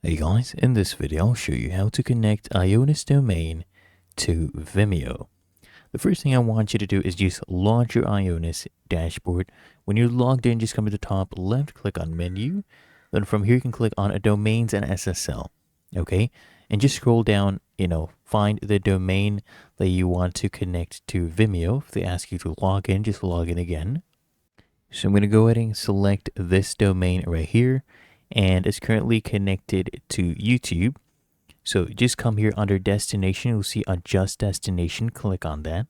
Hey guys, in this video I'll show you how to connect IONOS domain to Vimeo. The first thing I want you to do is just launch your IONOS dashboard. When you're logged in, just come to the top left, click on menu. Then from here you can click on domains and SSL. Okay, and just scroll down, find the domain that you want to connect to Vimeo. If they ask you to log in, just log in again. So I'm going to go ahead and select this domain right here, and it's currently connected to YouTube. So just come here under destination, you'll see adjust destination, click on that.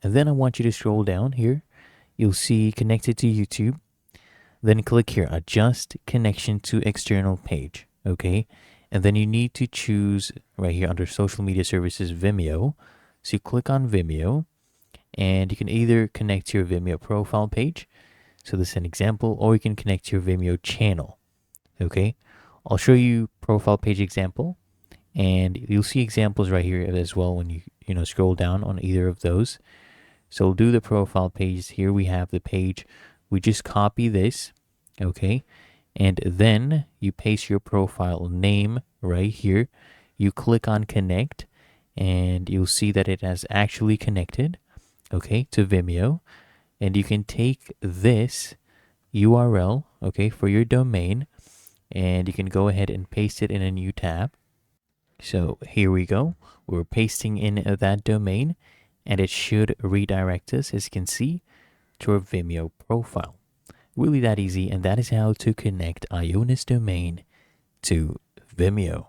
And then I want you to scroll down here, you'll see connected to YouTube. Then click here, adjust connection to external page, okay? And then you need to choose right here under social media services, Vimeo. So you click on Vimeo, and you can either connect to your Vimeo profile page, so this is an example, or you can connect to your Vimeo channel. Okay, I'll show you profile page example, and you'll see examples right here as well when you scroll down on either of those. So we'll do the profile page. Here we have the page. We just copy this, okay, and then you paste your profile name right here. You click on connect, and you'll see that it has actually connected, okay, to Vimeo. And you can take this URL, okay, for your domain, and you can go ahead and paste it in a new tab. So here we go. We're pasting in that domain, and it should redirect us, as you can see, to our Vimeo profile. Really that easy, and that is how to connect IONOS domain to Vimeo.